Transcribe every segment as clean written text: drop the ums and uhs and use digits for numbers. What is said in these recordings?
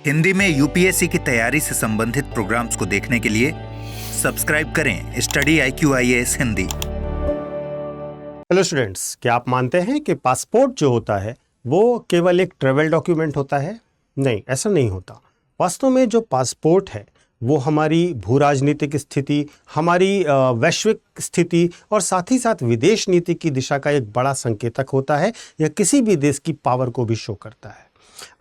हिंदी में यूपीएससी की तैयारी से संबंधित प्रोग्राम्स को देखने के लिए सब्सक्राइब करें study IQIAS Hindi. Hello students, क्या आप मानते हैं कि पासपोर्ट जो होता है वो केवल एक ट्रैवल डॉक्यूमेंट होता है? नहीं, ऐसा नहीं होता। वास्तव में जो पासपोर्ट है वो हमारी भू राजनीतिक स्थिति, हमारी वैश्विक स्थिति और साथ ही साथ विदेश नीति की दिशा का एक बड़ा संकेतक होता है। यह किसी भी देश की पावर को भी शो करता है।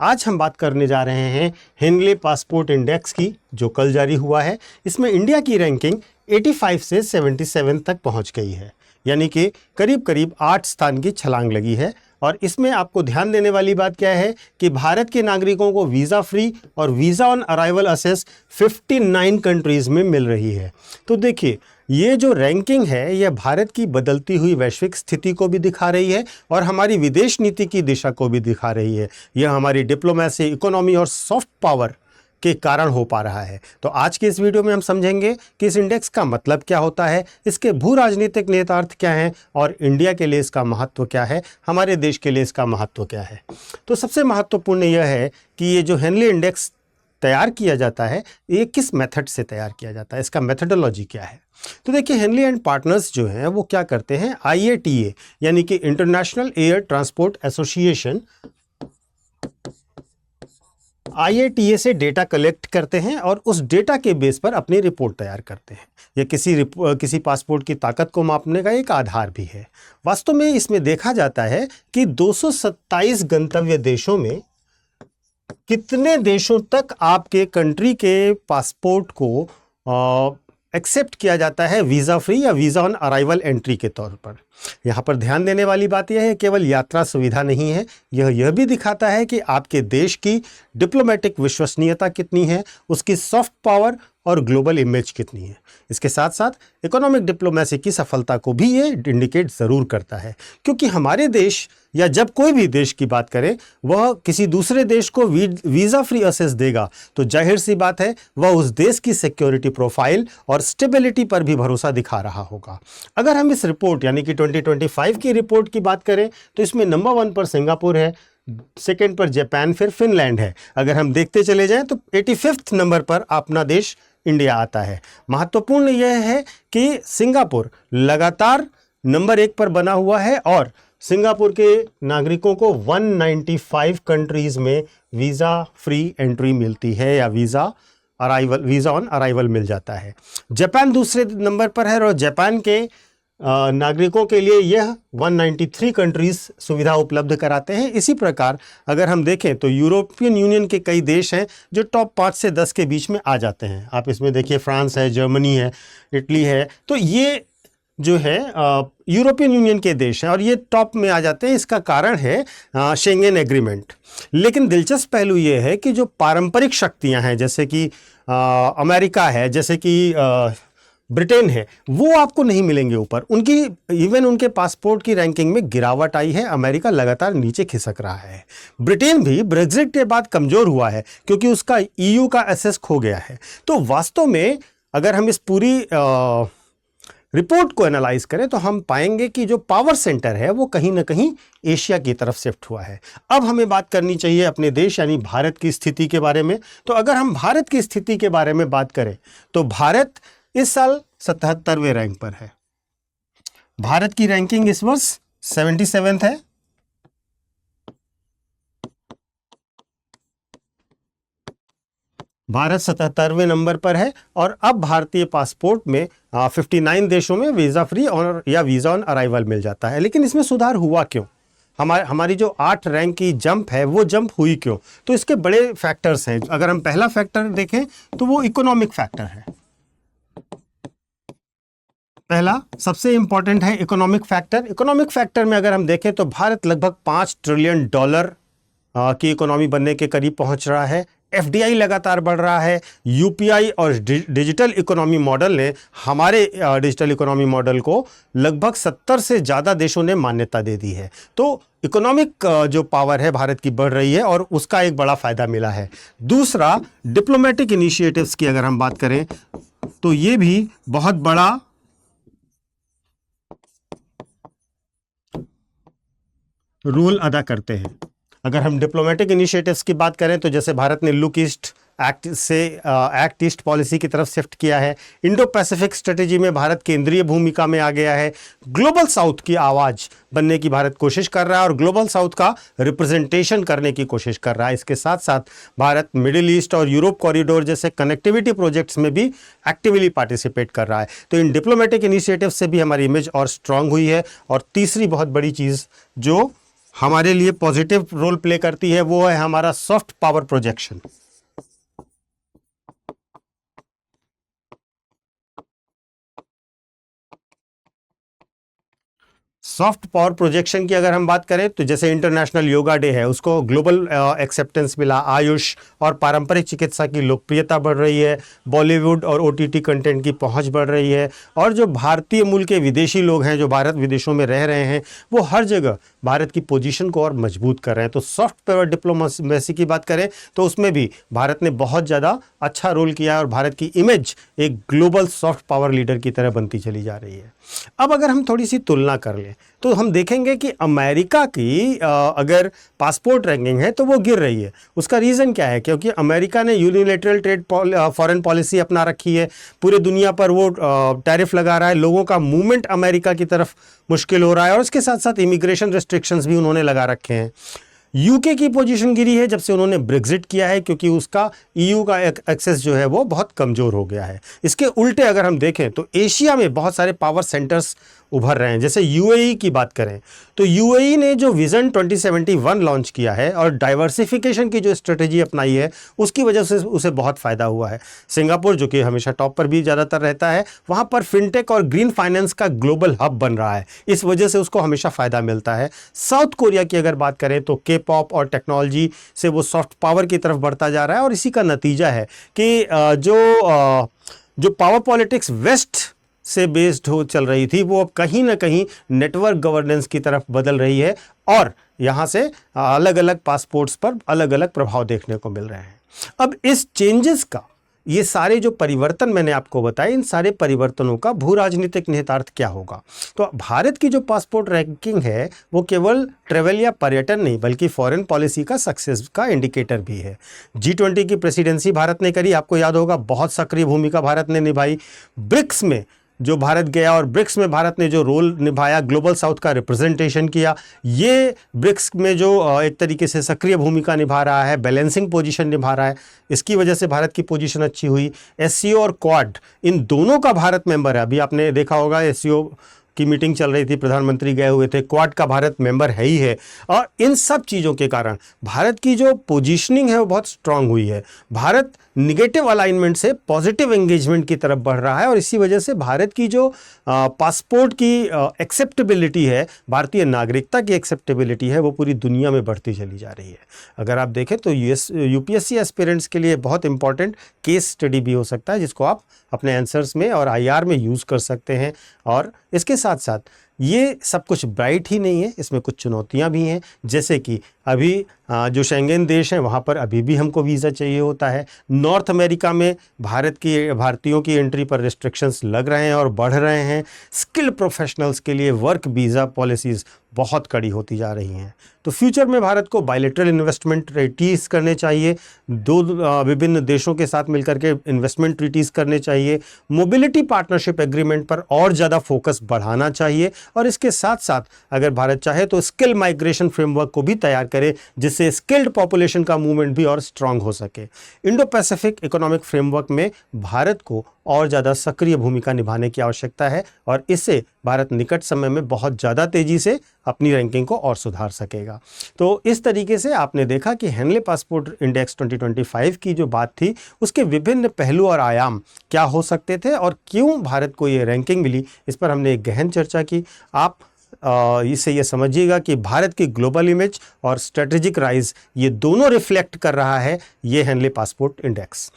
आज हम बात करने जा रहे हैं हेनले पासपोर्ट इंडेक्स की, जो कल जारी हुआ है। इसमें इंडिया की रैंकिंग 85 से 77 तक पहुंच गई है, यानी कि करीब करीब 8 स्थान की छलांग लगी है। और इसमें आपको ध्यान देने वाली बात क्या है कि भारत के नागरिकों को वीज़ा फ्री और visa on arrival assess 59 countries में मिल रही है। तो देखिए, ये जो रैंकिंग है यह भारत की बदलती हुई वैश्विक स्थिति को भी दिखा रही है और हमारी विदेश नीति की दिशा को भी दिखा रही है। यह हमारी डिप्लोमेसी, इकोनॉमी और सॉफ्ट पावर के कारण हो पा रहा है। तो आज के इस वीडियो में हम समझेंगे कि इस इंडेक्स का मतलब क्या होता है, इसके भू राजनीतिक नेतार्थ क्या हैं और इंडिया के लिए इसका महत्व क्या है, हमारे देश के लिए इसका महत्व क्या है। तो सबसे महत्वपूर्ण यह है कि ये जो हेनले इंडेक्स तैयार किया जाता है, ये किस मेथड से तैयार किया जाता है, इसका मेथडोलॉजी क्या है। तो देखिए, हेनले एंड पार्टनर्स जो हैं वो क्या करते हैं, IATA यानी कि international air transport association, IATA से डेटा कलेक्ट करते हैं और उस डेटा के बेस पर अपनी रिपोर्ट तैयार करते हैं। यह किसी पासपोर्ट की ताकत को मापने का एक आधार भी है। वास्तव में इसमें देखा जाता है कि 227 गंतव्य देशों में कितने देशों तक आपके कंट्री के पासपोर्ट को एक्सेप्ट किया जाता है वीज़ा फ्री या वीज़ा ऑन अराइवल एंट्री के तौर पर। यहाँ पर ध्यान देने वाली बात यह है, केवल यात्रा सुविधा नहीं है, यह भी दिखाता है कि आपके देश की डिप्लोमेटिक विश्वसनीयता कितनी है, उसकी सॉफ्ट पावर और ग्लोबल इमेज कितनी है। इसके साथ साथ इकोनॉमिक डिप्लोमेसी की सफलता को भी ये इंडिकेट ज़रूर करता है, क्योंकि हमारे देश या जब कोई भी देश की बात करें वह किसी दूसरे देश को वीज़ा फ्री असेस देगा तो जाहिर सी बात है वह उस देश की सिक्योरिटी प्रोफाइल और स्टेबिलिटी पर भी भरोसा दिखा रहा होगा। अगर हम इस रिपोर्ट यानी कि 2025 की रिपोर्ट की बात करें तो इसमें नंबर 1 पर सिंगापुर है, सेकेंड पर जापान, फिर फिनलैंड है। अगर हम देखते चले जाएं तो 85वें नंबर पर अपना देश इंडिया आता है। महत्वपूर्ण यह है कि सिंगापुर लगातार नंबर 1 पर बना हुआ है और सिंगापुर के नागरिकों को 195 कंट्रीज में वीज़ा फ्री एंट्री मिलती है या वीज़ा ऑन अराइवल मिल जाता है। जापान दूसरे नंबर पर है और जापान के नागरिकों के लिए यह 193 कंट्रीज सुविधा उपलब्ध कराते हैं। इसी प्रकार अगर हम देखें तो यूरोपियन यूनियन के कई देश हैं जो टॉप 5 से 10 के बीच में आ जाते हैं। आप इसमें देखिए, फ्रांस है, जर्मनी है, इटली है। तो ये जो है यूरोपियन यूनियन के देश हैं और ये टॉप में आ जाते हैं। इसका कारण है शेंगेन एग्रीमेंट। लेकिन दिलचस्प पहलू ये है कि जो पारंपरिक शक्तियां हैं, जैसे कि अमेरिका है, जैसे कि ब्रिटेन है, वो आपको नहीं मिलेंगे ऊपर। उनके पासपोर्ट की रैंकिंग में गिरावट आई है। अमेरिका लगातार नीचे खिसक रहा है। ब्रिटेन भी ब्रेग्जिट के बाद कमज़ोर हुआ है क्योंकि उसका EU का एक्सेस खो गया है। तो वास्तव में अगर हम इस पूरी रिपोर्ट को एनालाइज करें तो हम पाएंगे कि जो पावर सेंटर है वो कहीं ना कहीं एशिया की तरफ शिफ्ट हुआ है। अब हमें बात करनी चाहिए अपने देश यानी भारत की स्थिति के बारे में। तो अगर हम भारत की स्थिति के बारे में बात करें तो भारत इस साल 77वें रैंक पर है। भारत की रैंकिंग इस वर्ष 77 है। भारत 77वें नंबर पर है और अब भारतीय पासपोर्ट में 59 देशों में वीज़ा फ्री और या वीज़ा ऑन अराइवल मिल जाता है। लेकिन इसमें सुधार हुआ क्यों? हमारी जो 8 रैंक की जंप है वो जंप हुई क्यों? तो इसके बड़े फैक्टर्स हैं। अगर हम पहला फैक्टर देखें तो वो इकोनॉमिक फैक्टर है। पहला सबसे इंपॉर्टेंट है इकोनॉमिक फैक्टर। इकोनॉमिक फैक्टर में अगर हम देखें तो भारत लगभग $5 ट्रिलियन की इकोनॉमी बनने के करीब पहुंच रहा है। FDI लगातार बढ़ रहा है। UPI और डिजिटल इकोनॉमी मॉडल ने हमारे डिजिटल इकोनॉमी मॉडल को लगभग 70 से ज़्यादा देशों ने मान्यता दे दी है। तो इकोनॉमिक जो पावर है भारत की बढ़ रही है और उसका एक बड़ा फायदा मिला है। दूसरा, डिप्लोमेटिक इनिशिएटिव्स की अगर हम बात करें तो ये भी बहुत बड़ा रोल अदा करते हैं। अगर हम डिप्लोमेटिक इनिशिएटिव्स की बात करें तो जैसे भारत ने लुक ईस्ट एक्ट से एक्ट ईस्ट पॉलिसी की तरफ शिफ्ट किया है। इंडो पैसिफिक स्ट्रेटेजी में भारत केंद्रीय भूमिका में आ गया है। ग्लोबल साउथ की आवाज़ बनने की भारत कोशिश कर रहा है और ग्लोबल साउथ का रिप्रेजेंटेशन करने की कोशिश कर रहा है। इसके साथ साथ भारत मिडिल ईस्ट और यूरोप कॉरिडोर जैसे कनेक्टिविटी प्रोजेक्ट्स में भी एक्टिवली पार्टिसिपेट कर रहा है। तो इन डिप्लोमेटिक इनिशिएटिव से भी हमारी इमेज और स्ट्रांग हुई है। और तीसरी बहुत बड़ी चीज़ जो हमारे लिए पॉजिटिव रोल प्ले करती है वो है हमारा soft power projection. Soft power projection की अगर हम बात करें तो जैसे इंटरनेशनल योगा डे है, उसको ग्लोबल एक्सेप्टेंस मिला। आयुष और पारंपरिक चिकित्सा की लोकप्रियता बढ़ रही है। बॉलीवुड और ओटीटी कंटेंट की पहुंच बढ़ रही है। और जो भारतीय मूल के विदेशी लोग हैं जो भारत विदेशों में रह रहे हैं वो हर जगह भारत की पोजीशन को और मजबूत कर रहे हैं। तो सॉफ्ट पावर डिप्लोमेसी की बात करें तो उसमें भी भारत ने बहुत ज़्यादा अच्छा रोल किया है और भारत की इमेज एक ग्लोबल सॉफ्ट पावर लीडर की तरह बनती चली जा रही है। अब अगर हम थोड़ी सी तुलना कर लें तो हम देखेंगे कि अमेरिका की अगर पासपोर्ट रैंकिंग है तो वो गिर रही है। उसका रीज़न क्या है? क्योंकि अमेरिका ने यूनिलैटरल ट्रेड फॉरेन पॉलिसी अपना रखी है। पूरे दुनिया पर वो टैरिफ लगा रहा है। लोगों का मूवमेंट अमेरिका की तरफ मुश्किल हो रहा है और उसके साथ साथ इमिग्रेशन रेस्ट्रिक्शंस भी उन्होंने लगा रखे हैं। यूके की पोजीशन गिरी है जब से उन्होंने ब्रेग्जिट किया है, क्योंकि उसका ईयू का एक्सेस जो है वो बहुत कमज़ोर हो गया है। इसके उल्टे अगर हम देखें तो एशिया में बहुत सारे पावर सेंटर्स उभर रहे हैं। जैसे यूएई की बात करें तो यूएई ने जो विज़न 2071 लॉन्च किया है और डाइवर्सिफिकेशन की जो स्ट्रेटजी अपनाई है उसकी वजह से उसे बहुत फ़ायदा हुआ है। सिंगापुर जो कि हमेशा टॉप पर भी ज़्यादातर रहता है, वहाँ पर फिनटेक और ग्रीन फाइनेंस का ग्लोबल हब बन रहा है। इस वजह से उसको हमेशा फ़ायदा मिलता है। साउथ कोरिया की अगर बात करें तो के पॉप और टेक्नोलॉजी से वो सॉफ्ट पावर की तरफ बढ़ता जा रहा है और इसी का नतीजा है कि जो पावर पॉलिटिक्स वेस्ट से बेस्ड हो चल रही थी वो अब कहीं ना कहीं नेटवर्क गवर्नेंस की तरफ बदल रही है और यहाँ से अलग अलग पासपोर्ट्स पर अलग अलग प्रभाव देखने को मिल रहे हैं। अब इस चेंजेस का ये सारे जो परिवर्तन मैंने आपको बताए, इन सारे परिवर्तनों का भू राजनीतिक निहितार्थ क्या होगा? तो भारत की जो पासपोर्ट रैंकिंग है वो केवल ट्रेवल या पर्यटन नहीं बल्कि फॉरेन पॉलिसी का सक्सेस का इंडिकेटर भी है। G20 की प्रेसिडेंसी भारत ने करी, आपको याद होगा, बहुत सक्रिय भूमिका भारत ने निभाई। ब्रिक्स में जो भारत गया और ब्रिक्स में भारत ने जो रोल निभाया, ग्लोबल साउथ का रिप्रेजेंटेशन किया, ये ब्रिक्स में जो एक तरीके से सक्रिय भूमिका निभा रहा है, बैलेंसिंग पोजीशन निभा रहा है, इसकी वजह से भारत की पोजीशन अच्छी हुई। एससीओ और क्वाड इन दोनों का भारत मेंबर है। अभी आपने देखा होगा एससीओ की मीटिंग चल रही थी, प्रधानमंत्री गए हुए थे, क्वाड का भारत मेंबर है ही है। और इन सब चीज़ों के कारण भारत की जो पोजीशनिंग है वो बहुत स्ट्रांग हुई है। भारत निगेटिव अलाइनमेंट से पॉजिटिव एंगेजमेंट की तरफ बढ़ रहा है और इसी वजह से भारत की जो पासपोर्ट की एक्सेप्टेबिलिटी है, भारतीय नागरिकता की एक्सेप्टेबिलिटी है, वो पूरी दुनिया में बढ़ती चली जा रही है। अगर आप देखें तो यूपीएससी एस्पिरेंट्स के लिए बहुत इंपॉर्टेंट केस स्टडी भी हो सकता है जिसको आप अपने आंसर्स में और आईआर में यूज़ कर सकते हैं। और इसके साथ साथ ये सब कुछ ब्राइट ही नहीं है, इसमें कुछ चुनौतियां भी हैं। जैसे कि अभी जो शेंगेन देश हैं वहाँ पर अभी भी हमको वीज़ा चाहिए होता है। नॉर्थ अमेरिका में भारतीयों की एंट्री पर रिस्ट्रिक्शंस लग रहे हैं और बढ़ रहे हैं। स्किल्ड प्रोफेशनल्स के लिए वर्क वीज़ा पॉलिसीज़ बहुत कड़ी होती जा रही हैं। तो फ्यूचर में भारत को बायलैटरल इन्वेस्टमेंट ट्रीटीज़ करने चाहिए, दो विभिन्न देशों के साथ मिलकर के इन्वेस्टमेंट ट्रीटीज़ करने चाहिए। मोबिलिटी पार्टनरशिप एग्रीमेंट पर और ज़्यादा फोकस बढ़ाना चाहिए और इसके साथ साथ अगर भारत चाहे तो स्किल माइग्रेशन फ्रेमवर्क को भी तैयार करे जिससे स्किल्ड पॉपुलेशन का मूवमेंट भी और स्ट्रांग हो सके। इंडो पैसिफिक इकोनॉमिक फ्रेमवर्क में भारत को और ज़्यादा सक्रिय भूमिका निभाने की आवश्यकता है और इससे भारत निकट समय में बहुत ज़्यादा तेज़ी से अपनी रैंकिंग को और सुधार सकेगा। तो इस तरीके से आपने देखा कि हेनले पासपोर्ट इंडेक्स 2025 की जो बात थी उसके विभिन्न पहलू और आयाम क्या हो सकते थे और क्यों भारत को ये रैंकिंग मिली, इस पर हमने एक गहन चर्चा की। आप इससे ये समझिएगा कि भारत की ग्लोबल इमेज और स्ट्रेटेजिक राइज ये दोनों रिफ्लेक्ट कर रहा है ये हेनले पासपोर्ट इंडेक्स।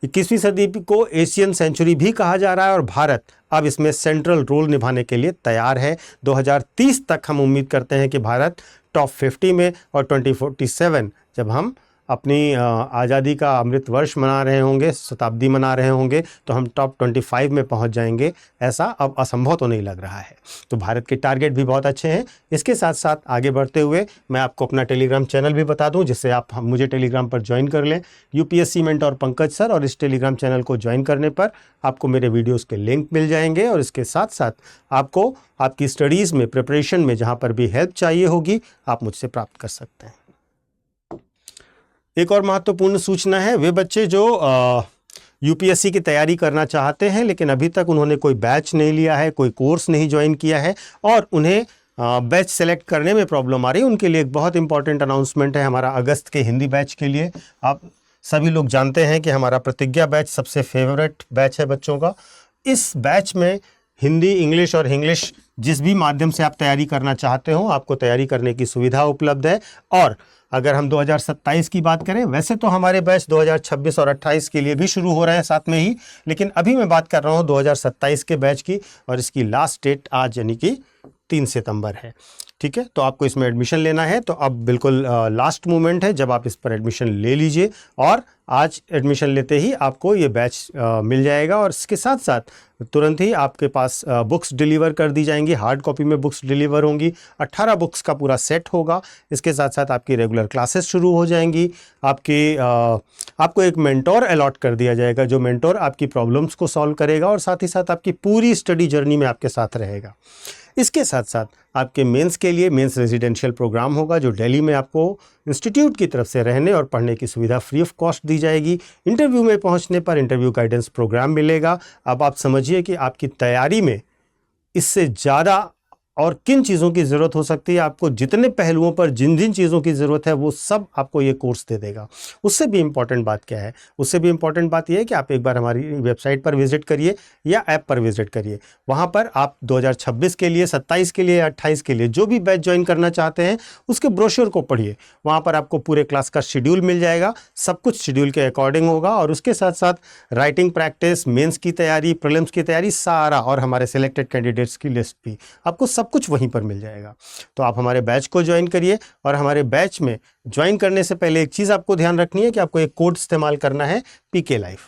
21वीं सदी को एशियन सेंचुरी भी कहा जा रहा है और भारत अब इसमें सेंट्रल रोल निभाने के लिए तैयार है। 2030 तक हम उम्मीद करते हैं कि भारत टॉप 50 में और 2047 जब हम अपनी आज़ादी का अमृत वर्ष मना रहे होंगे, शताब्दी मना रहे होंगे, तो हम टॉप 25 में पहुंच जाएंगे, ऐसा अब असंभव तो नहीं लग रहा है। तो भारत के टारगेट भी बहुत अच्छे हैं। इसके साथ साथ आगे बढ़ते हुए मैं आपको अपना टेलीग्राम चैनल भी बता दूं, जिससे आप मुझे टेलीग्राम पर ज्वाइन कर लें, यूपीएससी मेंटोर पंकज सर। और इस टेलीग्राम चैनल को ज्वाइन करने पर आपको मेरे वीडियोज़ के लिंक मिल जाएंगे, और इसके साथ साथ आपको आपकी स्टडीज़ में, प्रिपरेशन में जहाँ पर भी हेल्प चाहिए होगी, आप मुझसे प्राप्त कर सकते हैं। एक और महत्वपूर्ण सूचना है, वे बच्चे जो यूपीएससी की तैयारी करना चाहते हैं लेकिन अभी तक उन्होंने कोई बैच नहीं लिया है, कोई कोर्स नहीं ज्वाइन किया है, और उन्हें बैच सेलेक्ट करने में प्रॉब्लम आ रही है, उनके लिए एक बहुत इंपॉर्टेंट अनाउंसमेंट है हमारा अगस्त के हिंदी बैच के लिए। आप सभी लोग जानते हैं कि हमारा प्रतिज्ञा बैच सबसे फेवरेट बैच है बच्चों का। इस बैच में हिंदी, इंग्लिश और इंग्लिश जिस भी माध्यम से आप तैयारी करना चाहते हो, आपको तैयारी करने की सुविधा उपलब्ध है। और अगर हम 2027 की बात करें, वैसे तो हमारे बैच 2026 और 28 के लिए भी शुरू हो रहे हैं साथ में ही, लेकिन अभी मैं बात कर रहा हूँ 2027 के बैच की, और इसकी लास्ट डेट आज यानी कि 3 सितंबर है। ठीक है, तो आपको इसमें एडमिशन लेना है, तो अब बिल्कुल लास्ट मोमेंट है जब आप इस पर एडमिशन ले लीजिए, और आज एडमिशन लेते ही आपको ये बैच मिल जाएगा। और इसके साथ साथ तुरंत ही आपके पास बुक्स डिलीवर कर दी जाएंगी, हार्ड कॉपी में बुक्स डिलीवर होंगी, 18 बुक्स का पूरा सेट होगा। इसके साथ साथ आपकी रेगुलर क्लासेस शुरू हो जाएंगी। आपको एक मेंटोर अलॉट कर दिया जाएगा, जो मेंटोर आपकी प्रॉब्लम्स को सॉल्व करेगा और साथ ही साथ आपकी पूरी स्टडी जर्नी में आपके साथ रहेगा। इसके साथ साथ आपके मेंस के लिए मेंस रेजिडेंशियल प्रोग्राम होगा, जो दिल्ली में आपको इंस्टीट्यूट की तरफ से रहने और पढ़ने की सुविधा फ्री ऑफ कॉस्ट दी जाएगी। इंटरव्यू में पहुंचने पर इंटरव्यू गाइडेंस प्रोग्राम मिलेगा। अब आप समझिए कि आपकी तैयारी में इससे ज़्यादा और किन चीज़ों की ज़रूरत हो सकती है, आपको जितने पहलुओं पर जिन जिन चीज़ों की ज़रूरत है वो सब आपको ये कोर्स दे देगा। उससे भी इम्पॉर्टेंट बात क्या है, उससे भी इम्पॉर्टेंट बात यह है कि आप एक बार हमारी वेबसाइट पर विजिट करिए या ऐप पर विजिट करिए। वहाँ पर आप 2026 के लिए, 27 के लिए, 28 के लिए जो भी बैच ज्वाइन करना चाहते हैं उसके ब्रोशर को पढ़िए। वहाँ पर आपको पूरे क्लास का शेड्यूल मिल जाएगा, सब कुछ शेड्यूल के अकॉर्डिंग होगा, और उसके साथ साथ राइटिंग प्रैक्टिस, मेंस की तैयारी, प्रीलिम्स की तैयारी, सारा, और हमारे सिलेक्टेड कैंडिडेट्स की लिस्ट भी, आपको सब कुछ वहीं पर मिल जाएगा। तो आप हमारे बैच को ज्वाइन करिए। और हमारे बैच में ज्वाइन करने से पहले एक चीज़ आपको ध्यान रखनी है कि आपको एक कोड इस्तेमाल करना है, पीके लाइफ।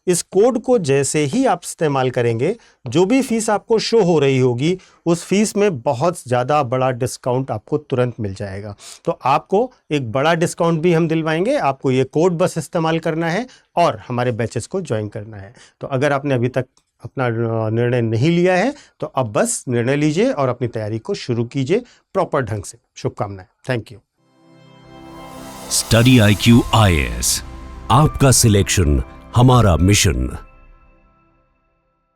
इस कोड को जैसे ही आप इस्तेमाल करेंगे, जो भी फीस आपको शो हो रही होगी उस फीस में बहुत ज़्यादा बड़ा डिस्काउंट आपको तुरंत मिल जाएगा। तो आपको एक बड़ा डिस्काउंट भी हम दिलवाएंगे। आपको ये कोड बस इस्तेमाल करना है और हमारे बैचेस को ज्वाइन करना है। तो अगर आपने अभी तक अपना निर्णय नहीं लिया है तो अब बस निर्णय लीजिए और अपनी तैयारी को शुरू कीजिए प्रॉपर ढंग से। शुभकामनाएं। Thank you. Study IQ IAS, आपका सिलेक्शन हमारा मिशन।